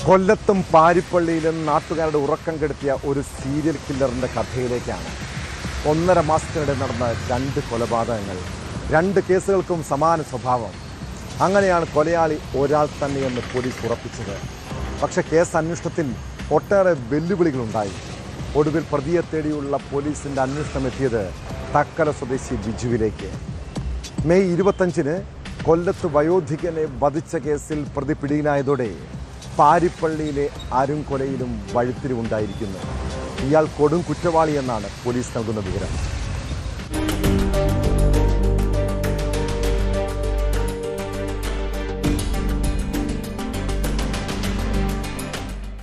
കൊല്ലത്തും പാരിപ്പള്ളിയിലും നാട്ടുകാരുടെ ഉറക്കം കെടുത്തിയ ഒരു സീരിയൽ കില്ലറിൻ്റെ കഥയിലേക്കാണ് 1.5 മാസത്തിനിടെ നടന്ന 2 കൊലപാതകങ്ങൾ. 2 കേസുകൾക്കും സമാന സ്വഭാവം. അങ്ങനെയാണ് കൊലയാളി ഒരാൾ തന്നെയെന്ന് പോലീസ് ഉറപ്പിച്ചത്. പക്ഷേ കേസ് അന്വേഷണത്തിൽ ഒട്ടേറെ വെല്ലുവിളികളുണ്ടായി. ഒടുവിൽ പ്രതിയെ തേടിയുള്ള പോലീസിൻ്റെ അന്വേഷണം എത്തിയത് തക്കല സ്വദേശി ബിജുവിലേക്ക്. മെയ് 25-ന് കൊല്ലത്ത് വയോധികനെ വധിച്ച കേസിൽ പ്രതി പിടിയിലായതോടെ പാരിപ്പള്ളിയിലെ അരുംകൊലയിലും വഴിത്തിരിവുണ്ടായിരിക്കുന്നു. ഇയാൾ കൊടും കുറ്റവാളിയെന്നാണ് പോലീസ് നൽകുന്ന വിവരം.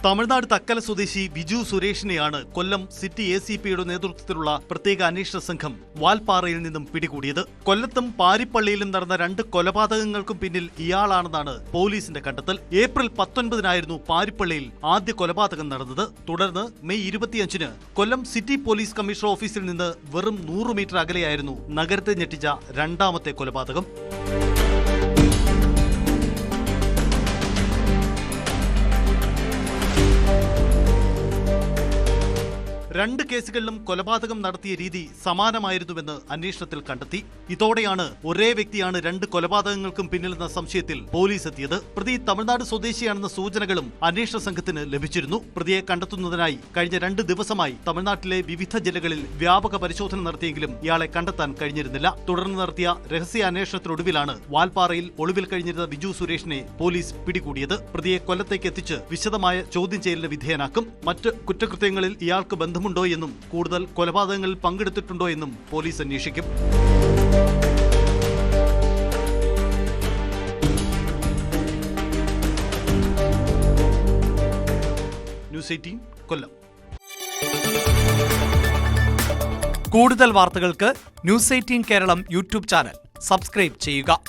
തമിഴ്നാട് തക്കല സ്വദേശി ബിജു സുരേഷിനെയാണ് കൊല്ലം സിറ്റി ACPയുടെ നേതൃത്വത്തിലുള്ള പ്രത്യേക അന്വേഷണ സംഘം വാൽപ്പാറയിൽ നിന്നും പിടികൂടിയത്. കൊല്ലത്തും പാരിപ്പള്ളിയിലും നടന്ന 2 കൊലപാതകങ്ങൾക്കും പിന്നിൽ ഇയാളാണെന്നാണ് പോലീസിന്റെ കണ്ടെത്തൽ. ഏപ്രിൽ 19-നായിരുന്നു പാരിപ്പള്ളിയിൽ ആദ്യ കൊലപാതകം നടന്നത്. തുടർന്ന് മെയ് 25-ന് കൊല്ലം സിറ്റി പോലീസ് കമ്മീഷണർ ഓഫീസിൽ നിന്ന് വെറും 100 മീറ്റർ അകലെയായിരുന്നു നഗരത്തെ ഞെട്ടിച്ച 2ാമത്തെ കൊലപാതകം. 2 കേസുകളിലും കൊലപാതകം നടത്തിയ രീതി സമാനമായിരുന്നുവെന്ന് അന്വേഷണത്തിൽ കണ്ടെത്തി. ഇതോടെയാണ് ഒരേ വ്യക്തിയാണ് 2 കൊലപാതകങ്ങൾക്കും പിന്നിലെന്ന സംശയത്തിൽ പോലീസ് എത്തിയത്. പ്രതി തമിഴ്നാട് സ്വദേശിയാണെന്ന സൂചനകളും അന്വേഷണ സംഘത്തിന് ലഭിച്ചിരുന്നു. പ്രതിയെ കണ്ടെത്തുന്നതിനായി കഴിഞ്ഞ 2 ദിവസമായി തമിഴ്നാട്ടിലെ വിവിധ ജില്ലകളിൽ വ്യാപക പരിശോധന നടത്തിയെങ്കിലും ഇയാളെ കണ്ടെത്താൻ കഴിഞ്ഞിരുന്നില്ല. തുടർന്ന് നടത്തിയ രഹസ്യാന്വേഷണത്തിനൊടുവിലാണ് വാൽപ്പാറയിൽ ഒളിവിൽ കഴിഞ്ഞിരുന്ന ബിജു സുരേഷിനെ പോലീസ് പിടികൂടിയത്. പ്രതിയെ കൊല്ലത്തേക്ക് എത്തിച്ച് വിശദമായ ചോദ്യം ചെയ്യലിന് വിധേയനാക്കും. മറ്റ് കുറ്റകൃത്യങ്ങളിൽ ഇയാൾക്ക് ബന്ധമുണ്ടോ എന്നും കൂടുതൽ കൊലപാതകങ്ങളിൽ പങ്കെടുത്തിട്ടുണ്ടോ എന്നും പോലീസ് അന്വേഷിക്കും. ന്യൂസ് 18 കൊല്ലം. കൂടുതൽ വാർത്തകൾക്ക് news 18 Keralam YouTube channel subscribe ചെയ്യുക.